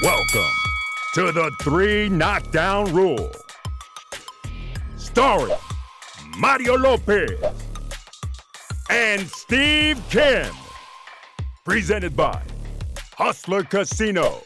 Welcome to the 3 Knockdown Rule. Starring Mario Lopez and Steve Kim. Presented by Hustler Casino.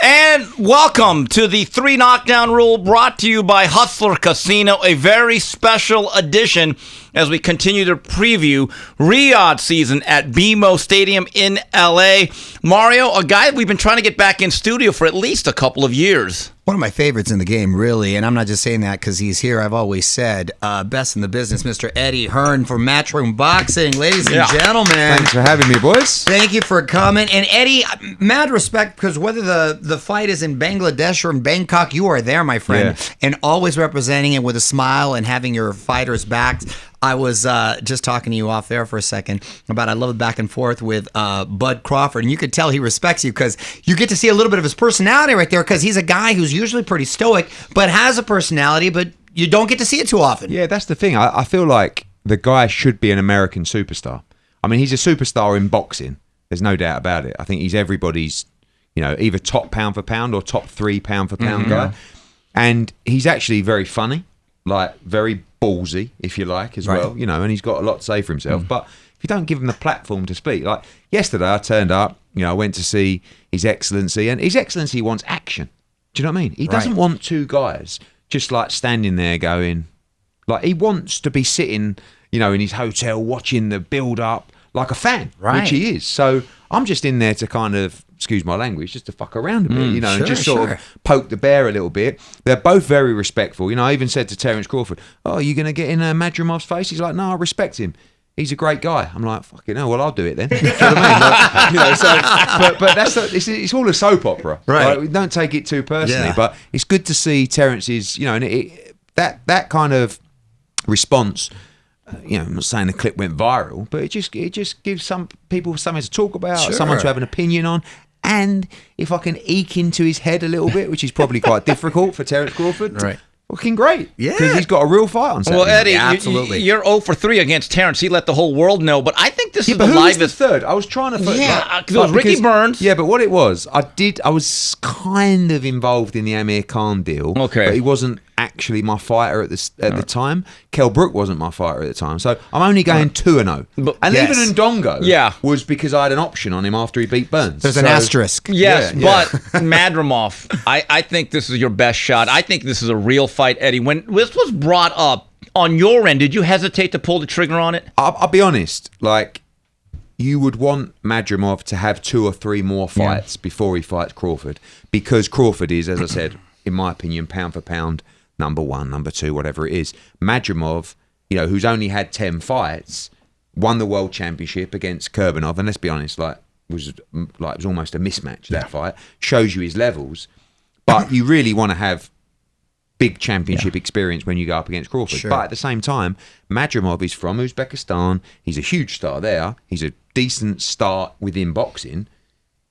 And welcome to the 3 Knockdown Rule, brought to you by Hustler Casino, a very special edition as we continue to preview Riyadh season at BMO Stadium in LA. Mario, a guy we've been trying to get back in studio for at least a couple of years. One of my favorites in the game, really, and I'm not just saying that because he's here. I've always said, best in the business, Mr. Eddie Hearn from Matchroom Boxing. Ladies and gentlemen. Thanks for having me, boys. Thank you for coming. And Eddie, mad respect, because whether the fight is in Bangladesh or in Bangkok, you are there, my friend, and always representing it with a smile and having your fighters backed. I was just talking to you off there for a second about I love it back and forth with Bud Crawford, and you could tell he respects you because you get to see a little bit of his personality right there, because he's a guy who's usually pretty stoic but has a personality, but you don't get to see it too often. Yeah, that's the thing. I feel like the guy should be an American superstar. I mean, he's a superstar in boxing. There's no doubt about it. I think he's everybody's, either top pound for pound or top 3 pound for pound guy. And he's actually very funny, like very ballsy, if you like, as well, and he's got a lot to say for himself. But if you don't give him the platform to speak, like yesterday I turned up, I went to see His Excellency, and His Excellency wants action. Do you know what I mean? He doesn't want two guys just like standing there going, like he wants to be sitting, in his hotel watching the build up like a fan, which he is. So I'm just in there to kind of, excuse my language, just to fuck around a bit, and just sort of poke the bear a little bit. They're both very respectful. I even said to Terence Crawford, "Oh, are you going to get in MADRIMOV's face?" He's like, "No, I respect him. He's a great guy." I'm like, "Fucking hell, well, I'll do it then." Do you know what I mean? But that's it's all a soap opera, right? Like, don't take it too personally. But it's good to see Terence's, and that kind of response. I'm not saying the clip went viral, but it just gives some people something to talk about, someone to have an opinion on. And if I can eke into his head a little bit, which is probably quite difficult for Terence Crawford, fucking great. Yeah. Because he's got a real fight on Saturday. Well, Eddie, absolutely. You're 0 for 3 against Terence. He let the whole world know. But I think this is the who livest. Was the third? I was trying to... Because it was Ricky Burns. Yeah, but what it was, I was kind of involved in the Amir Khan deal. Okay. But he wasn't actually my fighter at the time. Kell Brook wasn't my fighter at the time. So I'm only going 2-0. And even Ndongo was because I had an option on him after he beat Burns. There's an asterisk. Yes, but MADRIMOV, I think this is your best shot. I think this is a real fight, Eddie. When this was brought up on your end, did you hesitate to pull the trigger on it? I'll be honest, like, you would want MADRIMOV to have 2 or 3 more fights before he fights Crawford, because Crawford is, as I said, in my opinion, pound for pound, number 1, number 2, whatever it is. MADRIMOV, who's only had 10 fights, won the world championship against Kurbanov, and let's be honest, it was almost a mismatch, that fight. Shows you his levels, but you really want to have big championship experience when you go up against Crawford. But at the same time, MADRIMOV is from Uzbekistan. He's a huge star there. He's a decent star within boxing.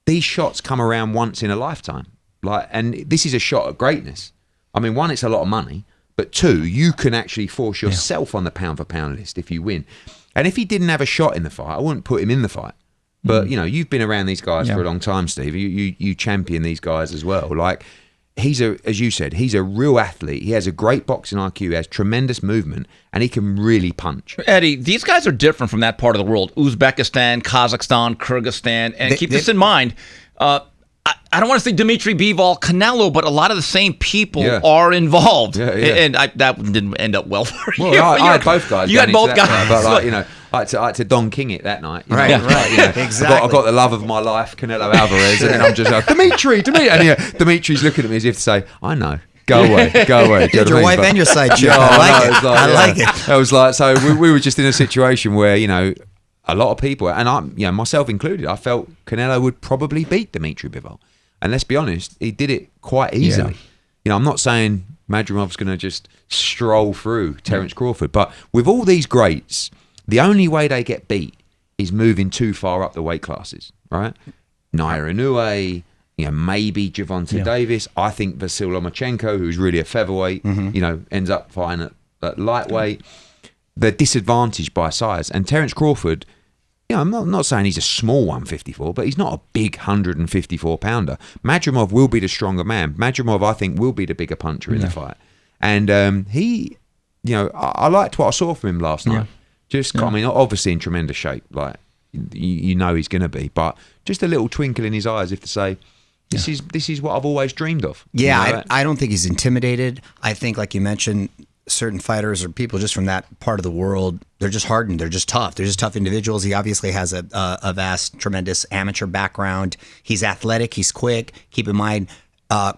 These shots come around once in a lifetime. And this is a shot at greatness. I mean, 1, it's a lot of money, but 2, you can actually force yourself on the pound for pound list if you win. And if he didn't have a shot in the fight, I wouldn't put him in the fight. But you've been around these guys for a long time, Steve. You champion these guys as well. Like, as you said, he's a real athlete. He has a great boxing IQ. He has tremendous movement, and he can really punch. Eddie, these guys are different from that part of the world. Uzbekistan, Kazakhstan, Kyrgyzstan, and keep this in mind. I don't want to say Dimitri Bivol, Canelo, but a lot of the same people are involved. And that didn't end up well for you. Well, I had both guys. You had both guys. But I had to Don King it that night. Right. Exactly. I got the love of my life, Canelo Alvarez, and then I'm just like, Dimitri. And Dimitri's looking at me as if to say, I know. Go away. Did your wife and your side chick? I like it. I was like, so we were just in a situation where, a lot of people, and I, myself included, I felt Canelo would probably beat Dimitri Bivol. And let's be honest, he did it quite easily. I'm not saying MADRIMOV's going to just stroll through Terence Crawford, but with all these greats, the only way they get beat is moving too far up the weight classes, right? Naira Inoue, maybe Gervonta Davis. I think Vasyl Lomachenko, who's really a featherweight, ends up fighting at lightweight. they're disadvantaged by size. And Terence Crawford, I'm not saying he's a small 154, but he's not a big 154 pounder. MADRIMOV will be the stronger man. MADRIMOV, I think, will be the bigger puncher in the fight. And he, I liked what I saw from him last night. I mean, obviously in tremendous shape, like you know he's going to be, but just a little twinkle in his eyes if to say, this is what I've always dreamed of. Yeah, I don't think he's intimidated. I think, like you mentioned, certain fighters or people just from that part of the world, they're just hardened. They're just tough. They're just tough individuals. He obviously has a vast, tremendous amateur background. He's athletic. He's quick. Keep in mind,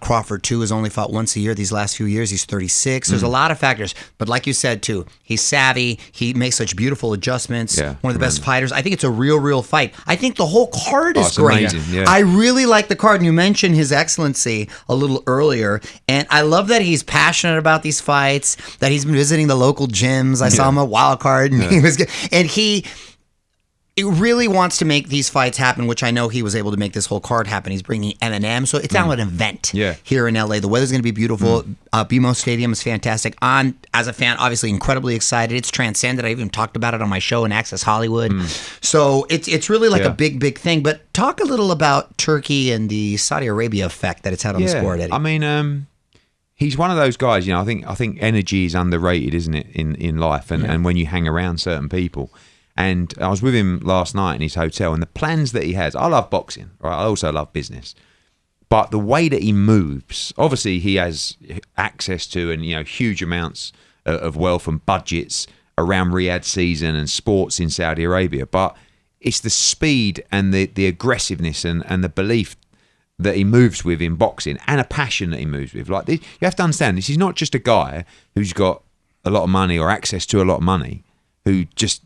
Crawford, too, has only fought once a year these last few years. He's 36. There's a lot of factors. But like you said, too, he's savvy. He makes such beautiful adjustments. Yeah, one of the best fighters. I think it's a real fight. I think the whole card is great. Amazing, yeah. I really like the card. And you mentioned His Excellency a little earlier. And I love that he's passionate about these fights, that he's been visiting the local gyms. I saw him at Wild Card. And he really wants to make these fights happen, which I know he was able to make this whole card happen. He's bringing M&M, so it's now an event here in LA. The weather's going to be beautiful. BMO Stadium is fantastic. As a fan, obviously incredibly excited. It's transcended. I even talked about it on my show in Access Hollywood. So it's really like a big thing. But talk a little about Turkey and the Saudi Arabia effect that it's had on the sport, Eddie. I mean, he's one of those guys. I think energy is underrated, isn't it, in life, and when you hang around certain people. And I was with him last night in his hotel, and the plans that he has, I love boxing, right? I also love business. But the way that he moves, obviously he has access to and huge amounts of wealth and budgets around Riyadh season and sports in Saudi Arabia. But it's the speed and the aggressiveness and the belief that he moves with in boxing, and a passion that he moves with. Like, you have to understand, this is not just a guy who's got a lot of money or access to a lot of money who just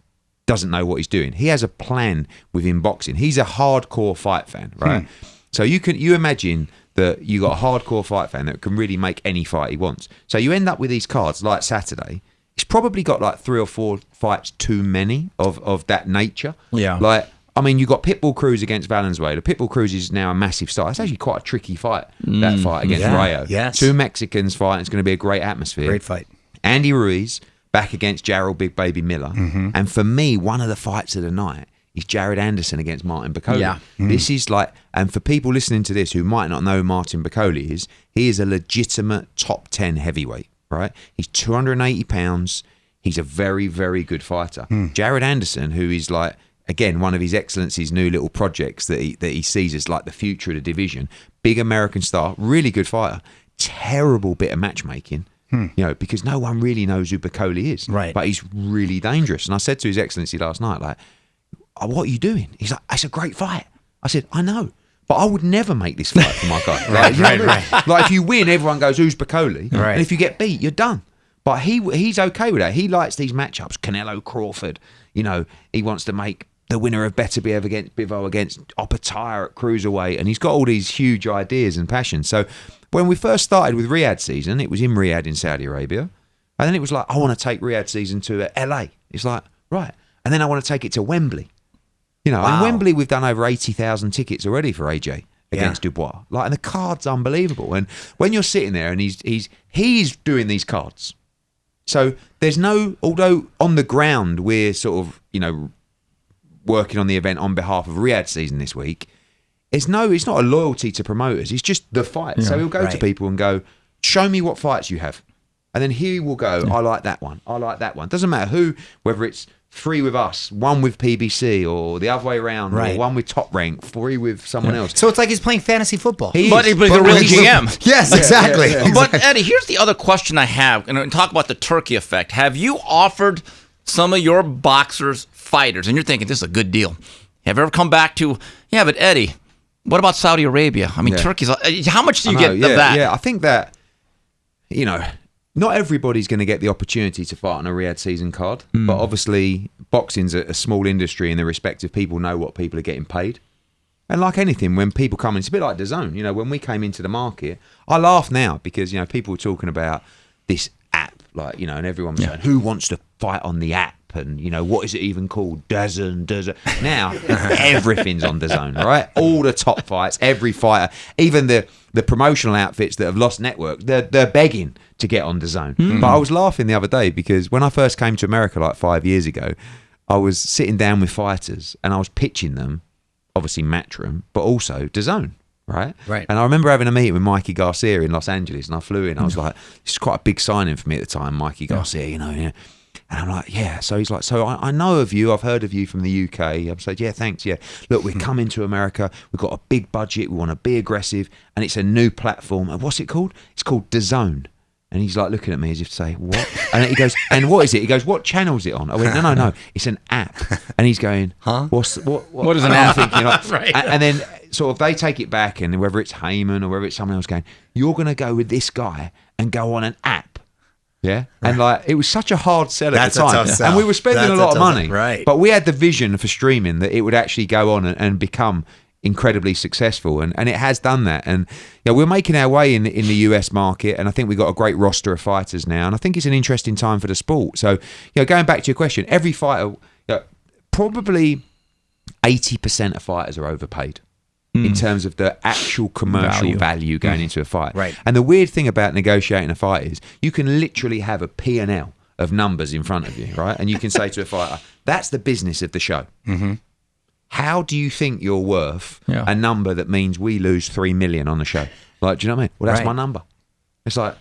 doesn't know what he's doing. He has a plan within boxing. He's a hardcore fight fan, right? So you imagine that you got a hardcore fight fan that can really make any fight he wants. So you end up with these cards like Saturday. He's probably got like 3 or 4 fights too many of that nature. Yeah. Like, I mean, you got Pitbull Cruz against Valenzuela. Pitbull Cruz is now a massive star. It's actually quite a tricky fight, that fight against Rayo. Yes. 2 Mexicans fight. It's going to be a great atmosphere. Great fight. Andy Ruiz back against Jarrell Big Baby Miller. And for me, one of the fights of the night is Jared Anderson against Martin Bakole. Yeah. This is like, and for people listening to this who might not know who Martin Bakole is, he is a legitimate top 10 heavyweight, right? He's 280 pounds. He's a very, very good fighter. Jared Anderson, who is like, again, one of His Excellency's new little projects that he sees as like the future of the division, big American star, really good fighter, terrible bit of matchmaking. Because no one really knows who Bakole is. Right. But he's really dangerous. And I said to His Excellency last night, like, what are you doing? He's like, it's a great fight. I said, I know, but I would never make this fight for my guy. Right. Like, if you win, everyone goes, who's Bakole? Right. And if you get beat, you're done. But he's okay with that. He likes these matchups. Canelo, Crawford, he wants to make the winner of Better Be against Bivol against Opataya at cruiserweight, and he's got all these huge ideas and passions. So when we first started with Riyadh season, it was in Riyadh in Saudi Arabia, and then it was like, I want to take Riyadh season to LA. It's like, right, and then I want to take it to Wembley. And Wembley, we've done over 80,000 tickets already for AJ against Dubois. Like, and the card's unbelievable. And when you're sitting there and he's doing these cards, so there's no, although on the ground we're sort of working on the event on behalf of Riyadh season this week, it's not a loyalty to promoters. It's just the fight. So he'll go to people and go, show me what fights you have. And then he will go, I like that one. I like that one. Doesn't matter who, whether it's 3 with us, 1 with PBC, or the other way around, or 1 with Top Rank, 3 with someone else. So it's like he's playing fantasy football. But he's a real GM. Yes, exactly. But Eddie, here's the other question I have, and talk about the Turkey effect. Have you offered some of your boxers fighters, and you're thinking this is a good deal? Have you ever come back to, but Eddie, what about Saudi Arabia? I mean, Turkey's, how much do you get of that? Yeah, I think that, not everybody's going to get the opportunity to fight on a Riyadh season card, but obviously boxing's a small industry and the respective people know what people are getting paid. And like anything, when people come in, it's a bit like DAZN. When we came into the market, I laugh now because, people were talking about this app, and everyone was saying, who wants to fight on the app? and what is it even called? DAZN. Now everything's on DAZN, right? All the top fights, every fighter, even the promotional outfits that have lost network, they're begging to get on DAZN. But I was laughing the other day because when I first came to America like 5 years ago, I was sitting down with fighters and I was pitching them, obviously MADRIMOV, but also DAZN. Right. And I remember having a meeting with Mikey Garcia in Los Angeles, and I flew in. I was like, this is quite a big signing for me at the time, Mikey Garcia, And I'm like, yeah. So he's like, so I know of you. I've heard of you from the UK. I'm like, yeah, thanks. Yeah. Look, we're coming to America. We've got a big budget. We want to be aggressive. And it's a new platform. And what's it called? It's called DAZN. And he's like looking at me as if to say, what? And he goes, and what is it? He goes, what channel's it on? I went, no. It's an app. And he's going, huh? What is an app? Thinking, right. And then sort of they take it back, and whether it's Hearn or whether it's someone else going, you're going to go with this guy and go on an app. Yeah. And like, it was such a hard sell at the time. Tough sell. And we were spending a lot of money. Right. But we had the vision for streaming that it would actually go on and become incredibly successful, and it has done that. And we're making our way in the US market, and I think we've got a great roster of fighters now, and I think it's an interesting time for the sport. So going back to your question, every fighter, probably 80% of fighters are overpaid in terms of the actual commercial value going into a fight. Right. And the weird thing about negotiating a fight is you can literally have a P&L of numbers in front of you, right? And you can say to a fighter, that's the business of the show. How do you think you're worth a number that means we lose 3 million on the show? Like, do you know what I mean? Well, that's my number. It's like,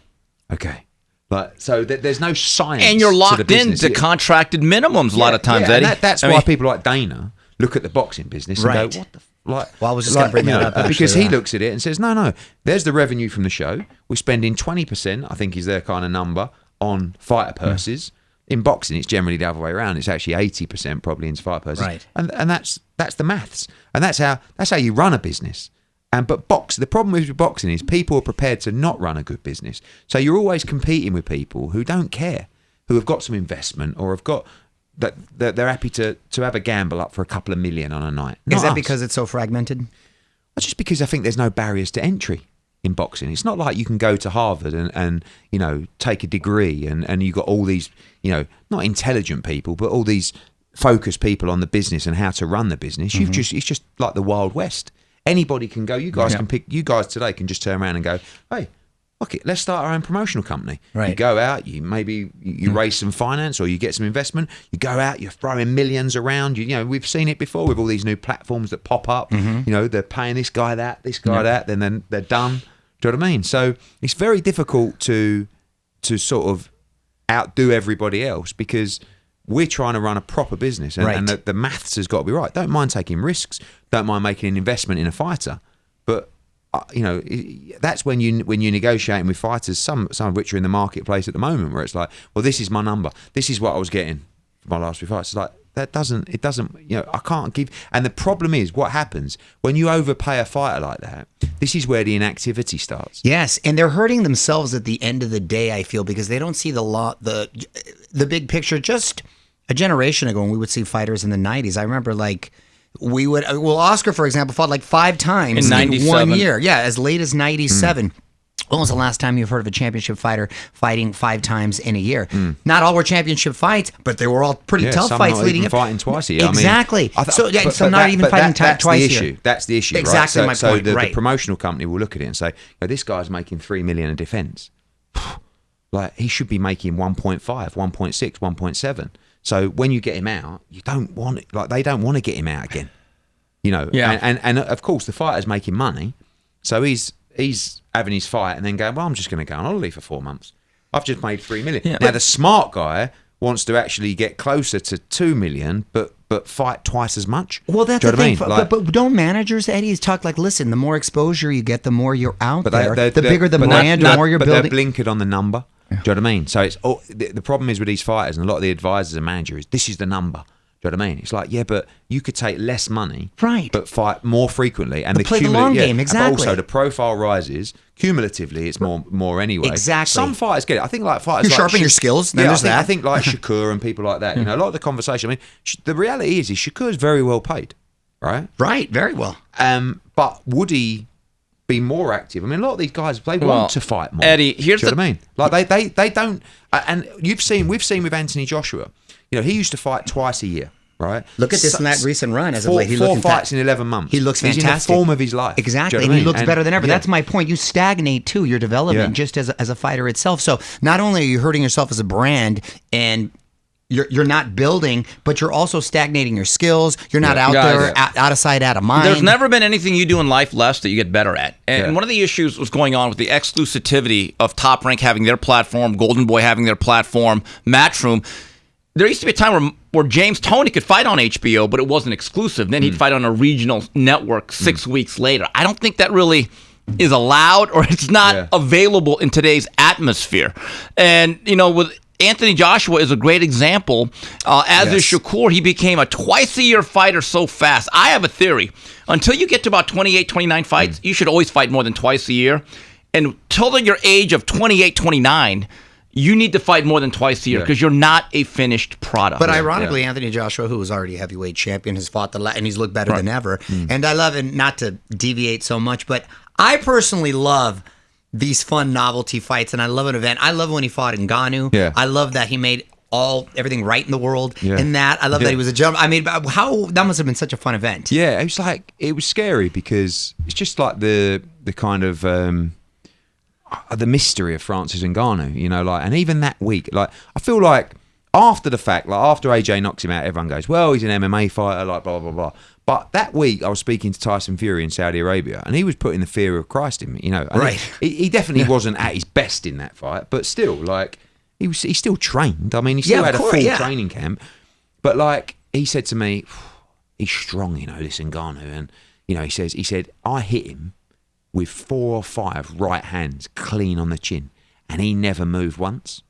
okay. Like, so there's no science. And you're locked to the business. into contracted minimums a lot of times, Eddie. And that's why people like Dana look at the boxing business and go, what the well, I was just going to bring that up. Because he looks at it and says, no, there's the revenue from the show. We're spending 20%, I think is their kind of number, on fighter purses. In boxing, it's generally the other way around. It's actually 80% probably into fighter purses. Right. And that's the maths. And that's how you run a business. But the problem with boxing is people are prepared to not run a good business. So you're always competing with people who don't care, who have got some investment or have got that they're happy to have a gamble up for a couple of million on a night. Is that because it's so fragmented? Well, just because I think there's no barriers to entry in boxing. It's not like you can go to Harvard and take a degree and you've got all these, not intelligent people, but all these focused people on the business and how to run the business. It's just like the Wild West. Anybody can go. You guys can pick. You guys today can just turn around and go, hey, okay, let's start our own promotional company. Right. You go out, you raise some finance or you get some investment. You go out, you're throwing millions around. We've seen it before with all these new platforms that pop up. They're paying this guy that, then they're done. Do you know what I mean? So it's very difficult to sort of outdo everybody else because we're trying to run a proper business and the maths has got to be right. Don't mind taking risks. Don't mind making an investment in a fighter. But that's when you're negotiating with fighters, some of which are in the marketplace at the moment, where it's like, well, this is my number. This is what I was getting for my last 3 fights. It's like, it doesn't, I can't give. And the problem is what happens when you overpay a fighter like that. This is where the inactivity starts. Yes, and they're hurting themselves at the end of the day, I feel, because they don't see the big picture. Just a generation ago when we would see fighters in the 90s, I remember Oscar, for example, fought like 5 times in 1 year. Yeah, as late as 97. When was the last time you've heard of a championship fighter fighting 5 times in a year? Not all were championship fights, but they were all pretty tough fights leading up. Fighting twice a year. Exactly. So not even fighting twice a year. That's the issue. Exactly right? my So point. the promotional company will look at it and say, this guy's making 3 million in defense. Like he should be making 1.5, 1.6, 1.7. So when you get him out, you don't want it. Like they don't want to get him out again. And of course the fighter's making money, so he's having his fight and then going, well, I'm just going to go on holiday for 4 months. I've just made 3 million. Yeah. Now the smart guy wants to actually get closer to 2 million, but fight twice as much. Well, that's the thing. But don't managers, Eddie, talk like, listen, the more exposure you get, the more you're out there. The bigger the brand, the more you're building. But they're blinkered on the number. Do you know what I mean? So it's the problem is with these fighters and a lot of the advisors and managers, this is the number. Do you know what I mean? It's like, yeah, but you could take less money, but fight more frequently, and play the long game. Exactly. But also, the profile rises cumulatively. It's more anyway. Exactly. Some fighters get it. I think like fighters, you sharpen your skills. Then there's that. I think like Shakur and people like that. A lot of the conversation. I mean, the reality is Shakur's very well paid, right? Right, very well. But would he be more active? I mean, a lot of these guys want to fight more. Eddie, here's what I mean. Like they don't. And we've seen with Anthony Joshua. You know, he used to fight twice a year, right? Look at this in that recent run. As of four, late, four fights in 11 months. He looks fantastic. He's in the form of his life. Exactly, Do you know and he what I mean? looks better than ever. Yeah. That's my point. You stagnate too. Your development just as a fighter itself. So not only are you hurting yourself as a brand and you're not building, but you're also stagnating your skills. You're not out there, out of sight, out of mind. There's never been anything you do in life less that you get better at. And one of the issues was going on with the exclusivity of Top Rank having their platform, Golden Boy having their platform, Matchroom. There used to be a time where James Toney could fight on HBO, but it wasn't exclusive. Then he'd fight on a regional network 6 weeks later. I don't think that really is allowed, or it's not available in today's atmosphere. And, you know, with Anthony Joshua is a great example. As is Shakur, he became a twice-a-year fighter so fast. I have a theory. Until you get to about 28, 29 fights, you should always fight more than twice a year. And until your age of 28, 29, you need to fight more than twice a year because you're not a finished product. But ironically, Anthony Joshua, who was already a heavyweight champion, has fought and he's looked better than ever. And I love, and not to deviate so much, but I personally love these fun novelty fights, and I love an event. I love when he fought Ngannou. Yeah. I love that he made everything right in the world. And that I love that he was a gentleman. I mean, how that must have been such a fun event. Yeah, it was scary because it's just like the kind of the mystery of Francis Ngannou, you know, like, and even that week, like, I feel like after the fact, like after AJ knocks him out, everyone goes, well, he's an MMA fighter, like blah blah blah. But that week, I was speaking to Tyson Fury in Saudi Arabia, and he was putting the fear of Christ in me, you know. And he definitely wasn't at his best in that fight, but still, like, he still trained. I mean, he still had a full training camp. But, like, he said to me, he's strong, you know, this Ngannou. And, you know, he said, I hit him with 4 or 5 right hands clean on the chin, and he never moved once.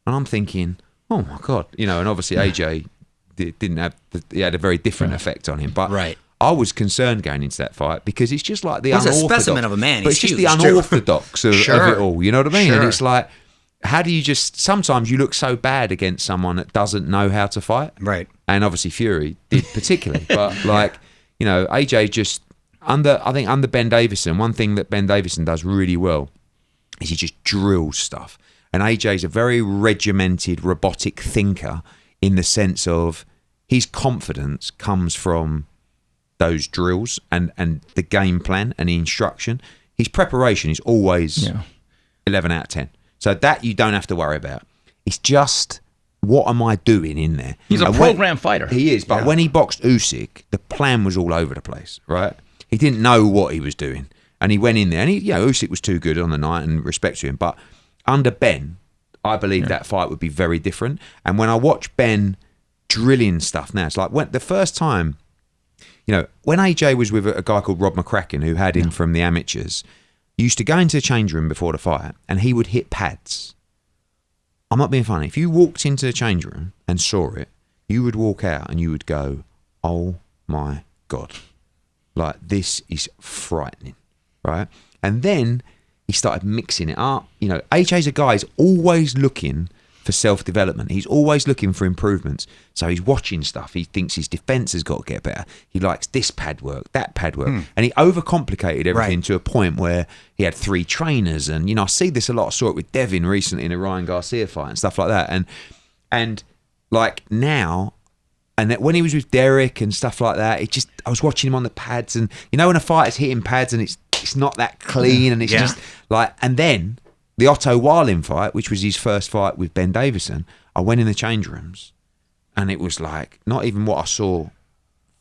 And I'm thinking, oh, my God. You know, and obviously AJ didn't have, he had a very different effect on him. But I was concerned going into that fight because it's just like the unorthodox. He's a specimen of a man. But it's just the unorthodox of it all. You know what I mean? And it's like, how do you just, sometimes you look so bad against someone that doesn't know how to fight. Right. And obviously Fury did particularly. But like, you know, AJ just, I think under Ben Davison, one thing that Ben Davison does really well is he just drills stuff. And AJ's a very regimented, robotic thinker in the sense of his confidence comes from those drills and the game plan and the instruction. His preparation is always 11 out of 10. So that you don't have to worry about. It's just, what am I doing in there? He's a program fighter. He is, but when he boxed Usyk, the plan was all over the place, right? He didn't know what he was doing. And he went in there, and Usyk was too good on the night, and respect to him. But under Ben, I believe that fight would be very different. And when I watch Ben drilling stuff now, it's like when the first time, you know, when AJ was with a guy called Rob McCracken, who had him from the amateurs, he used to go into the change room before the fight, and he would hit pads. I'm not being funny. If you walked into the change room and saw it, you would walk out and you would go, oh my God. Like, this is frightening, right? And then he started mixing it up. You know, AJ's a guy who's always looking for self-development. He's always looking for improvements. So he's watching stuff. He thinks his defense has got to get better. He likes this pad work, that pad work. And he overcomplicated everything to a point where he had 3 trainers. And, you know, I see this a lot. I saw it with Devin recently in a Ryan Garcia fight and stuff like that. And like now, and that when he was with Derek and stuff like that, I was watching him on the pads, and you know when a fighter's hitting pads and it's not that clean, and it's just like, and then the Otto Warlin fight, which was his first fight with Ben Davison, I went in the change rooms, and it was like not even what I saw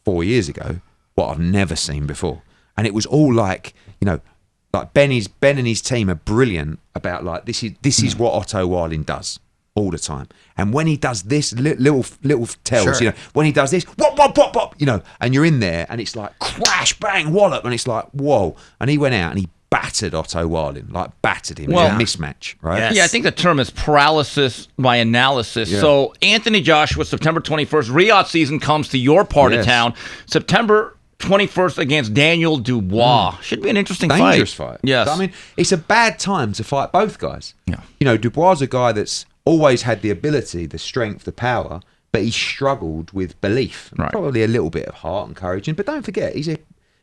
4 years ago, what I've never seen before, and it was all like, you know, like Ben and his team are brilliant about like this is what Otto Warlin does all the time. And when he does this, little tells, you know, when he does this, whop, you know, and you're in there and it's like crash, bang, wallop, and it's like, whoa. And he went out and he battered Otto Warlin, like battered him. Well, a mismatch, right? Yes. Yeah, I think the term is paralysis by analysis. Yeah. So Anthony Joshua, September 21st, Riyadh season comes to your part of town. September 21st against Daniel Dubois. Should be an interesting Dangerous fight. Yes. So, I mean, it's a bad time to fight both guys. Yeah. You know, Dubois is a guy that's always had the ability, the strength, the power, but he struggled with belief. Right. Probably a little bit of heart and courage. But don't forget, he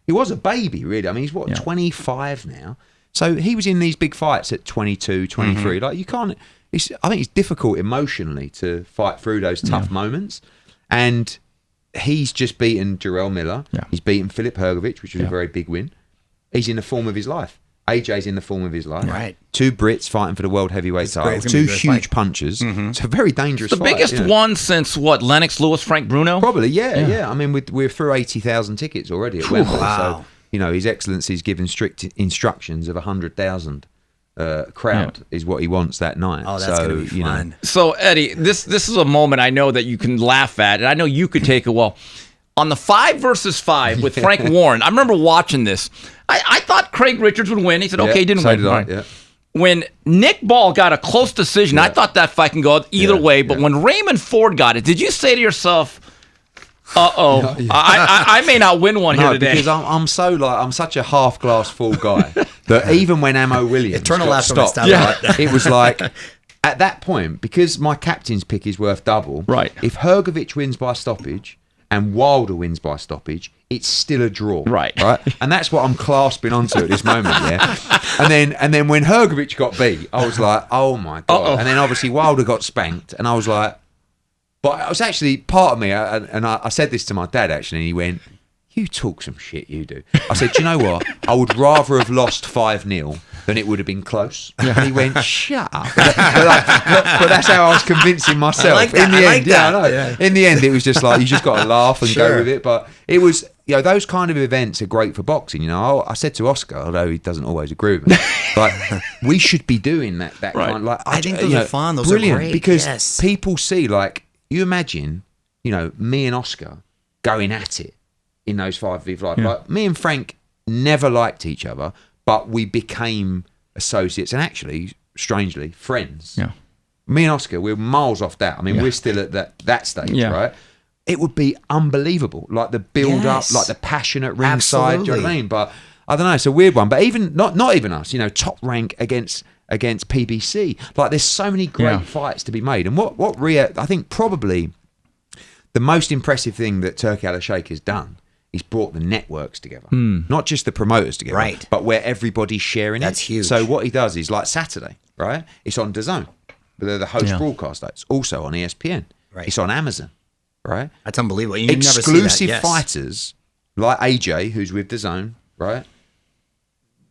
was a baby, really. I mean, he's 25 now. So he was in these big fights at 22, 23. Like, you can't, I think it's difficult emotionally to fight through those tough moments. And he's just beaten Jarrell Miller. Yeah. He's beaten Filip Hrgović, which was a very big win. He's in the form of his life. AJ's in the form of his life. Right. 2 Brits fighting for the world heavyweight title. 2 huge punches. It's a very dangerous fight. The biggest one since what? Lennox Lewis, Frank Bruno? Probably, yeah. I mean, we're through 80,000 tickets already at Wembley. Wow. So, His Excellency's given strict instructions of 100,000 crowd is what he wants that night. Oh, that's going to be fun. So, Eddie, this is a moment I know that you can laugh at, and I know you could take it well. On the 5 versus 5 with Frank Warren, I remember watching this. I thought Craig Richards would win. He said, okay, he didn't win. Right. When Nick Ball got a close decision, I thought that fight can go either way. But when Raymond Ford got it, did you say to yourself, uh-oh, I may not win one here today? Because I'm such a half glass full guy that even when Ammo Williams got stopped, it was like, at that point, because my captain's pick is worth double, right? If Hrgović wins by stoppage and Wilder wins by stoppage, it's still a draw, right? And that's what I'm clasping onto at this moment, And then when Hrgović got beat, I was like, oh my god! And then obviously Wilder got spanked, and I was like, but it was actually part of me, and I said this to my dad actually, and he went, "You talk some shit, you do." I said, "Do you know what? I would rather have lost 5-0 than it would have been close." And he went, "Shut up." But that's how I was convincing myself. I like that. In the end, it was just like you just got to laugh and go with it. But it was, those kind of events are great for boxing. I said to Oscar, although he doesn't always agree with me, but we should be doing that kind. Like I think those are fun. Those brilliant, are great because people see, like, you imagine, me and Oscar going at it in those 5v5. Like, me and Frank never liked each other, but we became associates and actually, strangely, friends. Yeah. Me and Oscar, we're miles off that. I mean, we're still at that stage, right? It would be unbelievable, like the build up, like the passion at ringside. Do you know what I mean? But I don't know, it's a weird one. But even not even us, top rank against PBC. Like, there's so many great fights to be made. And what Riyadh, I think probably the most impressive thing that TURKI ALALSHIKH has done is brought the networks together, not just the promoters together, but where everybody's sharing it. That's huge. So what he does is, like Saturday, right? It's on DAZN, they're the host broadcaster. It's also on ESPN. Right. It's on Amazon, right? That's unbelievable. You Exclusive never see that. fighters like AJ, who's with DAZN, right?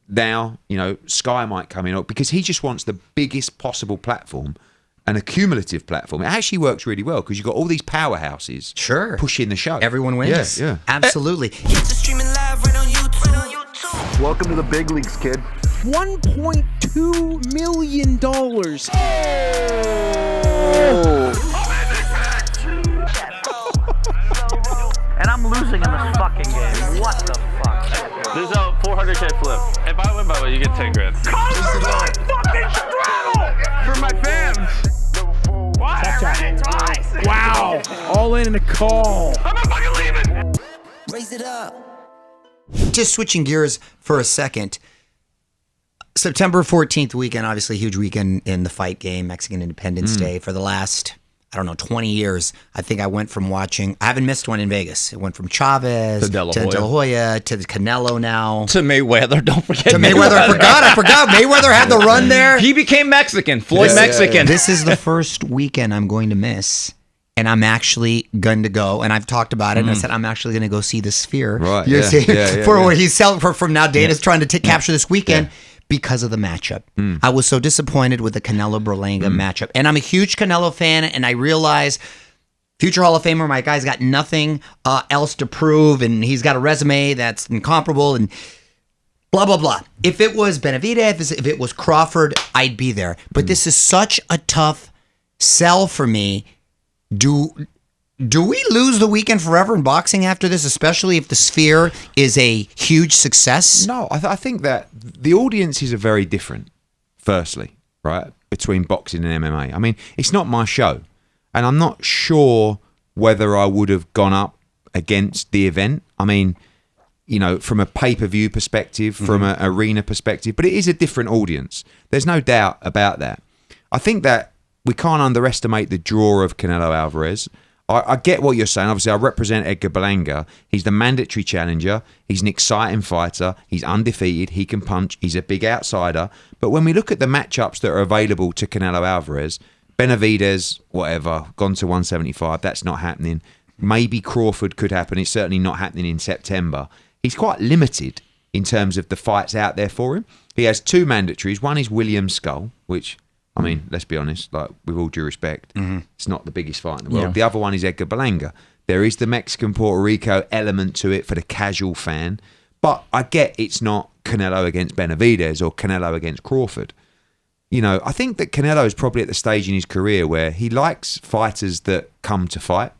Now, Sky might come in up because he just wants the biggest possible platform and a cumulative platform. It actually works really well because you've got all these powerhouses pushing the show. Everyone wins. Yeah. Absolutely. Welcome to the big leagues, kid. $1.2 million. And I'm losing in this fucking game. What the fuck? There's a 400K flip. If I win by way, you get 10 grand. For my fans. Wow. All in a call. I'm not fucking leaving. Raise it up. Just switching gears for a second. September 14th weekend, obviously a huge weekend in the fight game, Mexican Independence Day. For the last, 20 years, I think I went from watching, I haven't missed one in Vegas. It went from Chavez to De La Hoya to the Canelo now. To Mayweather, don't forget. To Mayweather, I forgot. Mayweather had the run there. He became Mexican, Floyd Mexican. This is the first weekend I'm going to miss. And I'm actually going to go, and I've talked about it, and I said I'm actually going to go see the Sphere. Right, what he's selling for from now. Dana's trying to capture this weekend because of the matchup. I was so disappointed with the Canelo-Berlanga matchup. And I'm a huge Canelo fan, and I realize future Hall of Famer, my guy's got nothing else to prove, and he's got a resume that's incomparable, and blah, blah, blah. If it was Benavidez, if it was Crawford, I'd be there. But this is such a tough sell for me. Do we lose the weekend forever in boxing after this, especially if the Sphere is a huge success? No, I think that the audiences are very different, firstly, right, between boxing and MMA. I mean, it's not my show, and I'm not sure whether I would have gone up against the event. I mean, from a pay-per-view perspective, from an arena perspective, but it is a different audience. There's no doubt about that. I think that we can't underestimate the draw of Canelo Alvarez. I get what you're saying. Obviously, I represent Edgar Berlanga. He's the mandatory challenger. He's an exciting fighter. He's undefeated. He can punch. He's a big outsider. But when we look at the matchups that are available to Canelo Alvarez, Benavidez, whatever, gone to 175. That's not happening. Maybe Crawford could happen. It's certainly not happening in September. He's quite limited in terms of the fights out there for him. He has 2 mandatories. One is William Skull, which... I mean, let's be honest, like with all due respect, it's not the biggest fight in the world. Yeah. The other one is Edgar Berlanga. There is the Mexican-Puerto Rico element to it for the casual fan. But I get it's not Canelo against Benavidez or Canelo against Crawford. You know, I think that Canelo is probably at the stage in his career where he likes fighters that come to fight.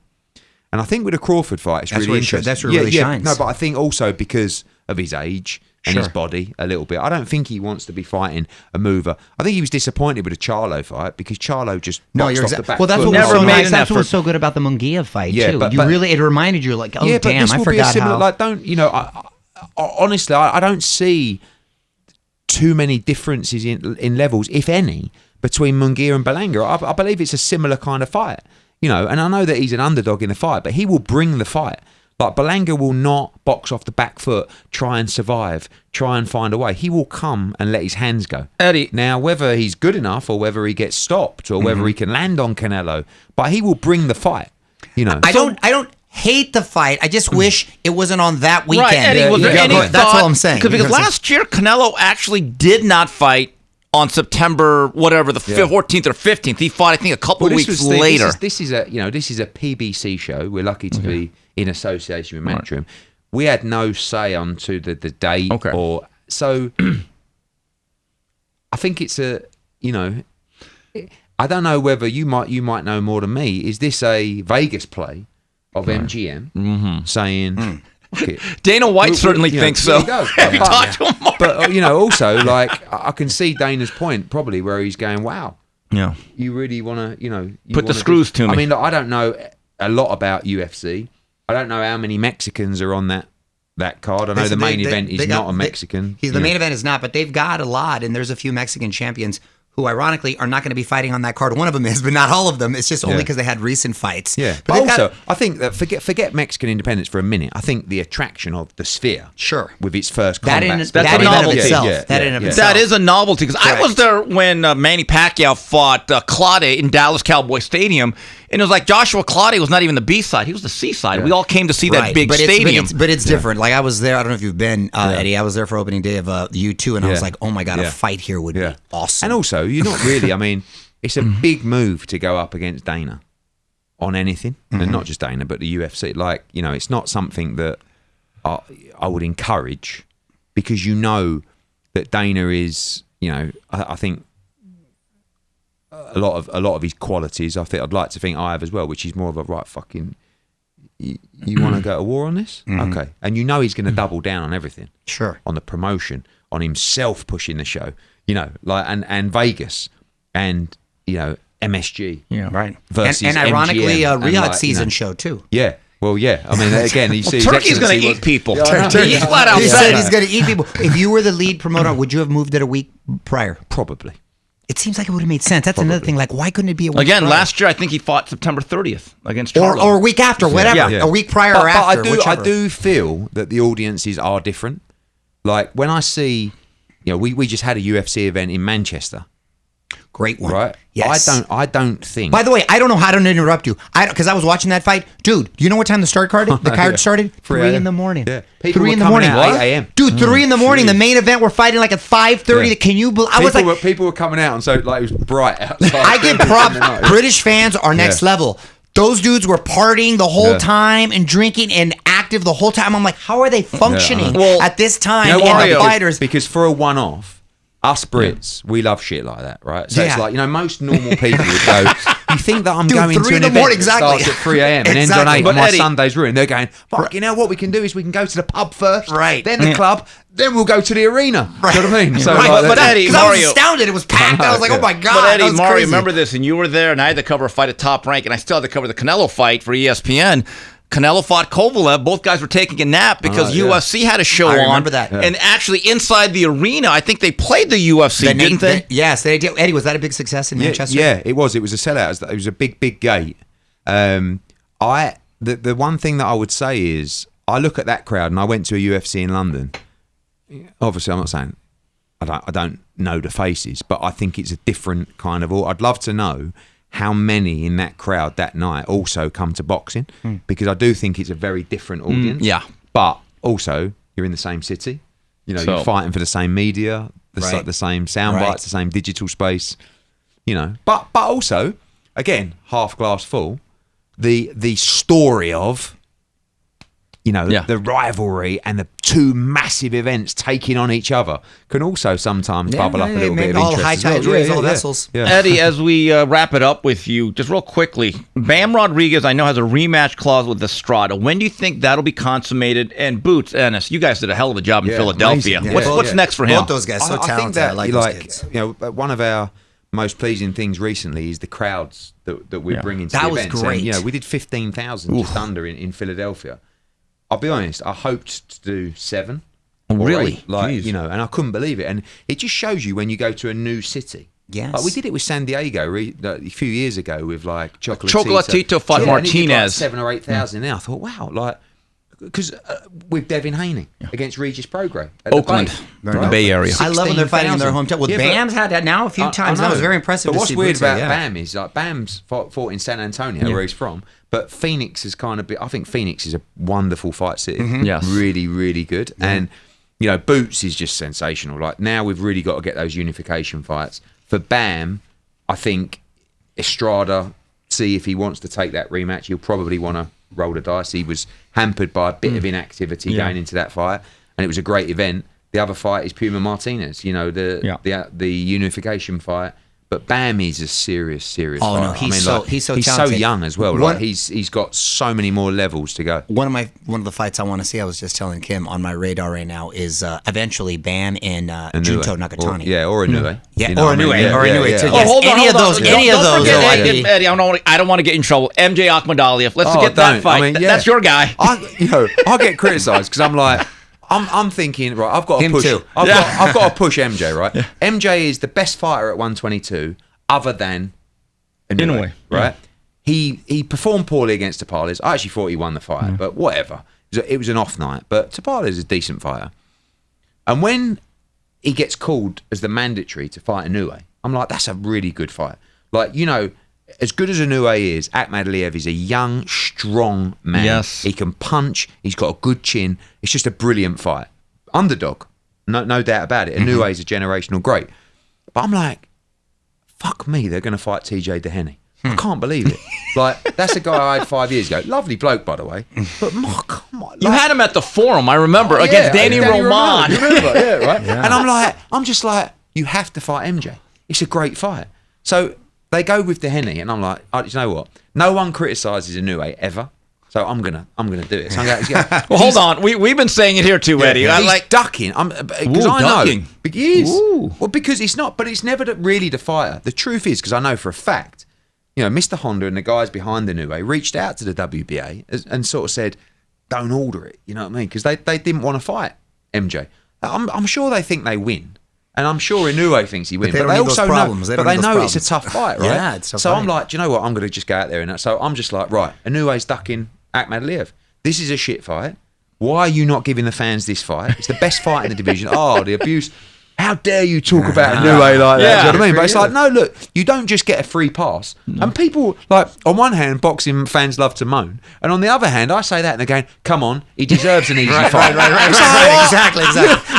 And I think with a Crawford fight, it's really interesting. That's where it really shines. No, but I think also because of his age and his body a little bit. I don't think he wants to be fighting a mover. I think he was disappointed with the Charlo fight because Charlo just boxed off the back well, that's foot. what was Never so made nice. an That's what was effort. so good about the Munguia fight Yeah, too. but- You really, it reminded you like, oh yeah, but damn, this I will be a forgot similar, how. like, don't, you know, honestly, I don't see too many differences in levels, if any, between Munguia and Berlanga. I believe it's a similar kind of fight, you know, and I know that he's an underdog in the fight, but he will bring the fight. Like, Berlanga will not box off the back foot, try and survive, try and find a way. He will come and let his hands go. Eddie. Now, whether he's good enough or whether he gets stopped or whether he can land on Canelo, but he will bring the fight, you know. I don't hate the fight. I just wish it wasn't on that weekend. Right, Eddie, was there any That's thought- all I'm saying. Because last year, Canelo actually did not fight on September, whatever, the 14th or 15th. He fought, I think, a couple Well, weeks later. This is a PBC show. We're lucky to be in association with MADRIMOV. We had no say onto the date or so. I think it's a, you know, I don't know whether you might know more than me. Is this a Vegas play of MGM saying? Okay. Dana White certainly thinks so. He does. Talk to him more. But you know, also, like, I can see Dana's point probably where he's going, wow, Yeah. you really want to, you know, Put the screws to me. I mean, look, I don't know a lot about UFC. I don't know how many Mexicans are on that card. I know the main event is not a Mexican. The main event is not, but they've got a lot, and there's a few Mexican champions who, ironically, are not going to be fighting on that card. One of them is, but not all of them. It's just only because they had recent fights. Yeah, but but also, I think that forget Mexican independence for a minute. I think the attraction of the Sphere, With its first that combat, in that a in and of novelty. itself. That in and of itself. That is a novelty because I was there when Manny Pacquiao fought Claude in Dallas Cowboy Stadium, and it was like Joshua Claude was not even the B side; he was the C side. We all came to see that big stadium. But it's different. Like, I was there. I don't know if you've been, Eddie. I was there for opening day of U2, and I was like, oh my god, a fight here would be awesome. And also, you're not really. I mean, it's a big move to go up against Dana on anything, and not just Dana, but the UFC. Like, you know, it's not something that I would encourage because you know that Dana is, you know, I think a lot of his qualities. I'd like to think I have as well, which is more of a right fucking. You want to go to war on this? Okay, and you know he's going to double down on everything. Sure, on the promotion, on himself pushing the show. You know, like and Vegas. And, you know, MSG. Yeah, right. Versus and ironically, MGM, Riyadh like, season show, too. Yeah. Well, yeah. I mean, again, you see, Turkey's going to eat people. He's flat out He said said he's going to eat people. If you were the lead promoter, would you have moved it a week prior? Probably. It seems like it would have made sense. That's another thing. Like, why couldn't it be a week Again, prior? last year I think he fought September 30th against or Charlo. a week after, whatever. Yeah. A week prior But or after, I whichever. do feel that the audiences are different. Like, when I see, you know, we just had a UFC event in Manchester. Great one. Right? Yes. I don't think. By the way, I don't know how to interrupt you. Because I was watching that fight. Dude, do you know what time the card started? 3 in the morning. Yeah. People 3 were in the coming morning. out at 8 a.m. Dude, 3 in the morning. The main event, we're fighting like at 5:30. Yeah. Can you believe? I was like, people were coming out, and so like it was bright outside. I give props. British fans are next level. Those dudes were partying the whole time and drinking and active the whole time. I'm like, how are they functioning at this time? You know why? And the fighters. Because for a one-off, us Brits, we love shit like that, right? So it's like, you know, most normal people would go, you think that I'm going 3 to an in the event morning, that exactly. starts at 3 a.m. and ends on Exactly. 8 But and my Eddie- Sunday's ruined. They're going, fuck, you know what we can do is we can go to the pub first, Right. then the club, then we'll go to the arena. Right. You know what I mean? So, Right. like, But that's- Eddie, Because I was Mario- astounded. It was packed. I was like, oh my God. But that Eddie, was Mario, crazy. remember this, and you were there, and I had to cover a fight at Top Rank, and I still had to cover the Canelo fight for ESPN. Canelo fought Kovalev. Both guys were taking a nap because UFC had a show I on. remember that. And actually, inside the arena, I think they played the UFC, didn't they? Yes, they did. Eddie, was that a big success in Manchester? Yeah, it was. It was a sellout. It was a big gate. The one thing that I would say is I look at that crowd, and I went to a UFC in London. Obviously, I'm not saying I don't know the faces, but I think it's a different kind of. I'd love to know how many in that crowd that night also come to boxing, because I do think it's a very different audience. Yeah, but also you're in the same city. You know, you're fighting for the same media, the same sound bites, the same digital space. You know, but also, again, half glass full. The story of, you know, the rivalry and the two massive events taking on each other can also sometimes bubble up a little bit of all interest. high tides raise all vessels. Yeah. Eddie, as we wrap it up with you, just real quickly, Bam Rodriguez, I know, has a rematch clause with Estrada. When do you think that'll be consummated? And Boots, Ennis, you guys did a hell of a job in Philadelphia. Amazing. What's next for him? Both those guys so talented. I think that, I like those kids. you know, one of our most pleasing things recently is the crowds that we're bringing to that the was events. great. And, you know, we did 15,000 just under in Philadelphia. I'll be honest, I hoped to do 7. Or really? 8, like, you know, and I couldn't believe it. And it just shows you when you go to a new city. Yes. Like we did it with San Diego a few years ago with like Chocolatito fought and it did, like, Martinez. 7,000 or 8,000 now. I thought, wow, like, because with Devin Haney against Regis Prograis at Oakland, the the Bay Area. I love when they're fighting in their hometown. Well, Yeah, Bam's had that now a few times. That was very impressive. But what's to see weird Boots about there, Bam is like Bam's fought in San Antonio, where he's from, but Phoenix is kind of. I think Phoenix is a wonderful fight city. Yes. Really, really good. And you know, Boots is just sensational. Like now, we've really got to get those unification fights for Bam. I think Estrada. See if he wants to take that rematch. He'll probably want to roll the dice. He was hampered by a bit of inactivity going into that fight, and it was a great event. The other fight is Puma Martinez, you know, the unification fight. But Bam is a serious fighter. no, he's so talented. young as well. Like he's got so many more levels to go. One of the fights I want to see, I was just telling Kim, on my radar right now is evenally Bam and Junto Nakatani. Or Inoue. Yeah, You know or what I mean? Inoue too. Yeah. Yes, hold on, any hold of on. those, any of Don't those. forget, though, Eddie, Eddie, I don't want to get in trouble. MJ Akhmadaliev. Let's forget that fight. I mean, That's your guy. I get criticised because I'm like, I'm thinking, right, I've got to Him push. too. I've got to push MJ, right? MJ is the best fighter at 122, other than Inoue, right? He performed poorly against Tapales. I actually thought he won the fight, but whatever. It was an off night. But Tapales is a decent fighter. And when he gets called as the mandatory to fight Inoue, I'm like, that's a really good fight. Like, you know, as good as Inoue is, Akhmadaliev is a young, strong man. Yes. He can punch. He's got a good chin. It's just a brilliant fight. Underdog. No doubt about it. Inoue is a generational great. But I'm like, fuck me, they're going to fight TJ Dehaney. I can't believe it. Like, that's a guy I had 5 years ago. Lovely bloke, by the way. But, come on. You had him at the Forum, I remember, against Danny Roman. You remember? Yeah, right? Yeah. And I'm just like, you have to fight MJ. It's a great fight. So they go with Dehaney, and I'm like, oh, you know what? No one criticises Inoue ever. So I'm gonna do it. So Well, hold on. We've been saying it here too, Eddie. He's like ducking. Because I ducking. know. He is. Well, because it's not. But it's never really the fighter. The truth is, because I know for a fact, you know, Mr. Honda and the guys behind the Inoue reached out to the WBA and sort of said, "Don't order it." You know what I mean? Because they didn't want to fight MJ. I'm sure they think they win. And I'm sure Inoue thinks he wins, but they also know. But they know it's a tough fight, right? Yeah, it's a tough So fight. I'm like, do you know what? I'm going to just go out there and so I'm just like, right, Inoue's ducking Akhmadaliev. This is a shit fight. Why are you not giving the fans this fight? It's the best fight in the division. Oh, the abuse. How dare you talk about Inoue like that? Yeah. Do you know what I mean? But it's like, no, look, you don't just get a free pass. And people, like, on one hand, boxing fans love to moan. And on the other hand, I say that and they're going, come on, he deserves an easy fight. Right. Exactly.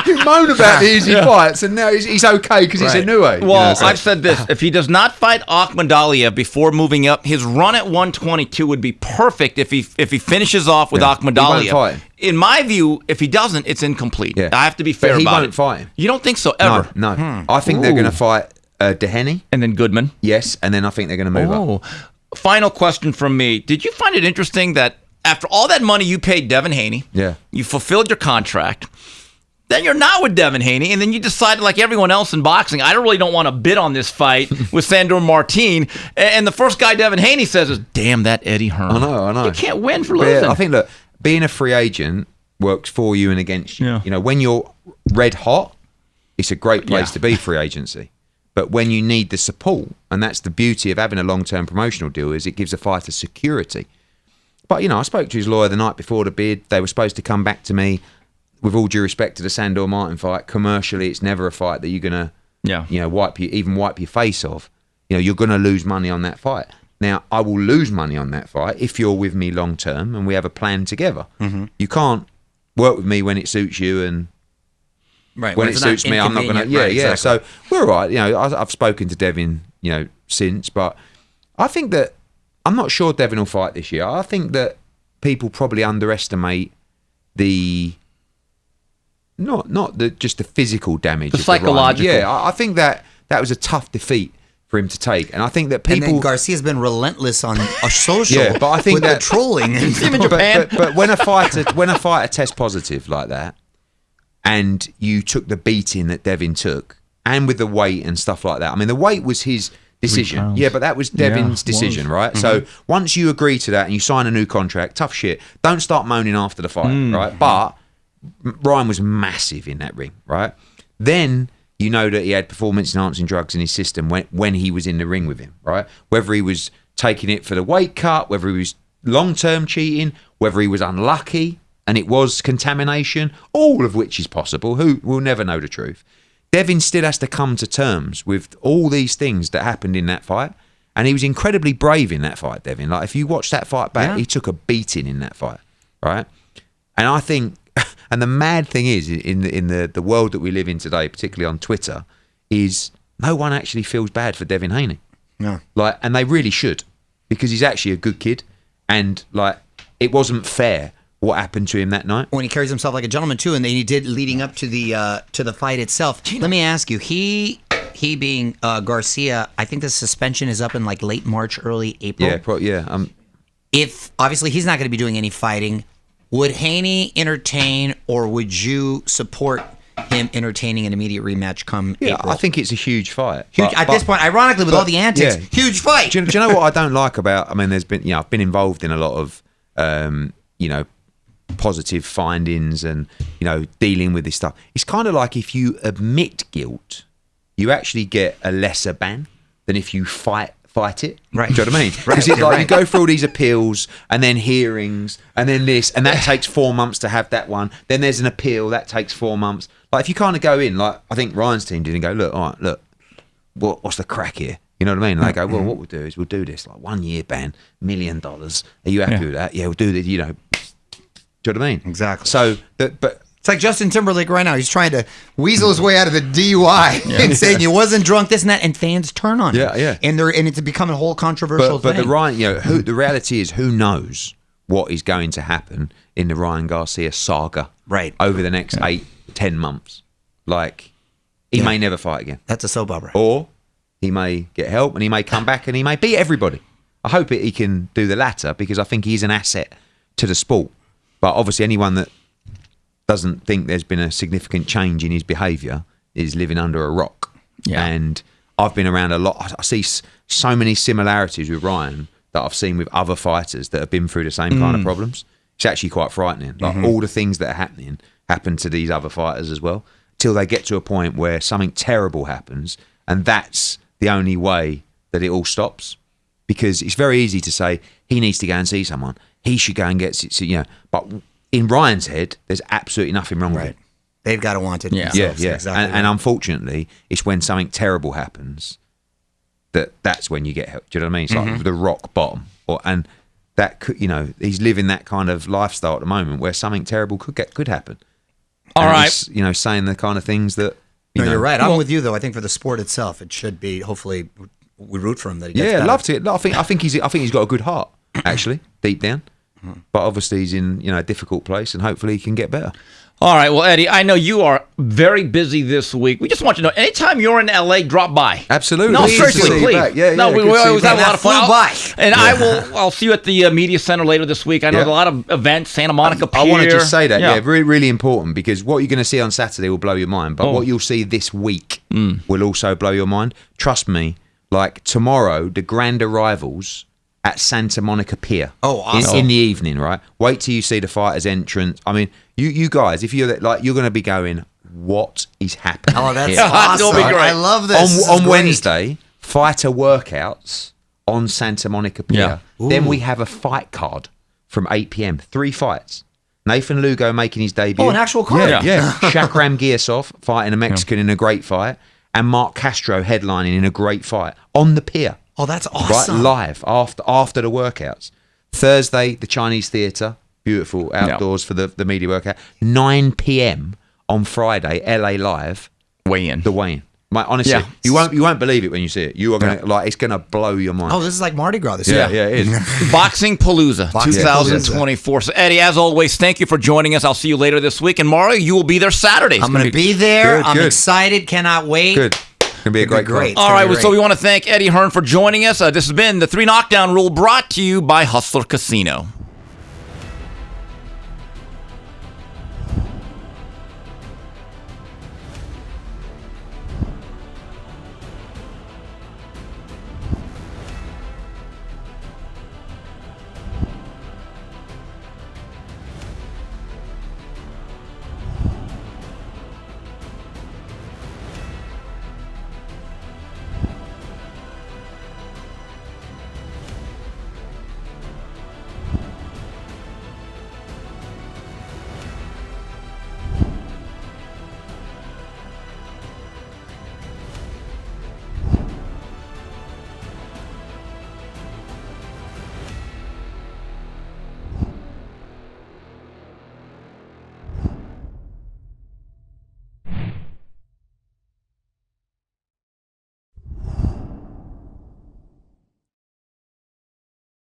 You moan about the easy fights and now he's okay because he's Inoue. Well, I've said this. If he does not fight Akhmadaliev before moving up, his run at 122 would be perfect if he finishes off with Akhmadaliev. He won't fight him. In my view, if he doesn't, it's incomplete. Yeah. I have to be fair But he about won't it. fight him. You don't think so, ever? No. I think they're going to fight Dehaney. And then Goodman. Yes, and then I think they're going to move up. Final question from me. Did you find it interesting that after all that money you paid Devin Haney, you fulfilled your contract, then you're not with Devin Haney, and then you decided, like everyone else in boxing, I don't want to bid on this fight with Sandor Martin, and the first guy Devin Haney says is, damn that Eddie Hearn. I know. You can't win for losing. Yeah, I think, look, being a free agent works for you and against you. Yeah. You know, when you're red hot, it's a great place to be free agency. But when you need the support, and that's the beauty of having a long-term promotional deal, is it gives a fighter security. But, I spoke to his lawyer the night before the bid. They were supposed to come back to me. With all due respect to the Sandor Martin fight, commercially, it's never a fight that you're going to, wipe your face off. You're going to lose money on that fight. Now, I will lose money on that fight if you're with me long term and we have a plan together. Mm-hmm. You can't work with me when it suits you and when it suits me, I'm not going to. Yeah, exactly. So we're all right. I've spoken to Devin, since, but I think that I'm not sure Devin will fight this year. I think that people probably underestimate the not just the physical damage, the psychological. I think that was a tough defeat for him to take, and I think that people. And then Garcia's been relentless on social. Yeah, but I think with that the trolling. But when a fighter tests positive like that, and you took the beating that Devin took, and with the weight and stuff like that. I mean, the weight was his decision. Yeah, but that was Devin's decision, right? Mm-hmm. So once you agree to that and you sign a new contract, tough shit. Don't start moaning after the fight, right? But Ryan was massive in that ring, right? Then you know that he had performance-enhancing drugs in his system when he was in the ring with him, right? Whether he was taking it for the weight cut, whether he was long-term cheating, whether he was unlucky and it was contamination, all of which is possible. Who will never know the truth. Devin still has to come to terms with all these things that happened in that fight, and he was incredibly brave in that fight, Devin. Like, if you watch that fight back, he took a beating in that fight, right? And I think... And the mad thing is, in the world that we live in today, particularly on Twitter, is no one actually feels bad for Devin Haney. No. And they really should, because he's actually a good kid, and it wasn't fair what happened to him that night. When he carries himself like a gentleman too, and then he did leading up to the fight itself. Let me ask you, he being Garcia, I think the suspension is up in late March, early April. Yeah, if obviously he's not going to be doing any fighting. Would Haney entertain, or would you support him entertaining an immediate rematch come April? I think it's a huge fight. At this point, ironically, with all the antics, huge fight. Do you know what I don't like about? I mean, there's been, I've been involved in a lot of, positive findings and, dealing with this stuff. It's kind of like if you admit guilt, you actually get a lesser ban than if you fight it. Right. Do you know what I mean? Because it's you go through all these appeals and then hearings and then this, and that takes 4 months to have that one. Then there's an appeal that takes 4 months. If you kind of go in, I think Ryan's team didn't go, look, what's the crack here? You know what I mean? They go, well, what we'll do is we'll do this 1 year ban, $1 million. Are you happy with that? Yeah, we'll do this. Do you know what I mean? Exactly. So, but. It's like Justin Timberlake right now. He's trying to weasel his way out of the DUI and saying you wasn't drunk, this and that, and fans turn on him. Yeah. And it's become a whole controversial thing. But the reality is, who knows what is going to happen in the Ryan Garcia saga over the next 8-10 months. He may never fight again. That's a soap opera. Or he may get help and he may come back and he may beat everybody. I hope he can do the latter, because I think he's an asset to the sport. But obviously anyone that doesn't think there's been a significant change in his behaviour is living under a rock. Yeah. And I've been around a lot. I see so many similarities with Ryan that I've seen with other fighters that have been through the same kind of problems. It's actually quite frightening. All the things that are happening happen to these other fighters as well, till they get to a point where something terrible happens, and that's the only way that it all stops. Because it's very easy to say he needs to go and see someone. He should go and get, but in Ryan's head, there's absolutely nothing wrong with it. They've got to want it. Yeah. Exactly. And unfortunately, it's when something terrible happens that's when you get help. Do you know what I mean? It's like the rock bottom. And that could, he's living that kind of lifestyle at the moment where something terrible could happen. All right. He's, saying the kind of things that. You're right. I'm with you though. I think for the sport itself, it should be. Hopefully, we root for him that he gets better. Love to. I think he's got a good heart actually, deep down. But obviously he's in a difficult place, and hopefully he can get better. All right, well, Eddie, I know you are very busy this week. We just want you to know, anytime you're in LA, drop by. Absolutely. No, seriously, please. Yeah, we always have a lot of fun. And I'll see you at the media center later this week. I know there's a lot of events, Santa Monica Pier. I want to just say that, really, really important, because what you're going to see on Saturday will blow your mind, but what you'll see this week will also blow your mind. Trust me, tomorrow, the grand arrivals at Santa Monica Pier. Oh, awesome. In the evening, right? Wait till you see the fighters' entrance. I mean, you guys, if you're you're going to be going, what is happening? Oh, that's here? awesome. It'll be great. I love this. On Wednesday, fighter workouts on Santa Monica Pier. Yeah. Then we have a fight card from 8 p.m. 3 fights. Nathan Lugo making his debut. Oh, an actual card. Yeah. Shakram Giasov fighting a Mexican in a great fight. And Mark Castro headlining in a great fight on the pier. Oh, that's awesome. Right, live after the workouts. Thursday, the Chinese Theatre. Beautiful outdoors for the media workout. 9 p.m. on Friday, LA Live. Weigh-in. The weigh-in. Mate, honestly, you won't believe it when you see it. You are gonna it's gonna blow your mind. Oh, this is like Mardi Gras this year. Yeah, it is. Boxing Palooza 2024. So, Eddie, as always, thank you for joining us. I'll see you later this week. And Mario, you will be there Saturday. I'm going to be there. Good, I'm good. excited. Cannot wait. Good. Gonna be a great great. call. All right, so we want to thank Eddie Hearn for joining us. This has been the 3 Knockdown Rule brought to you by Hustler Casino.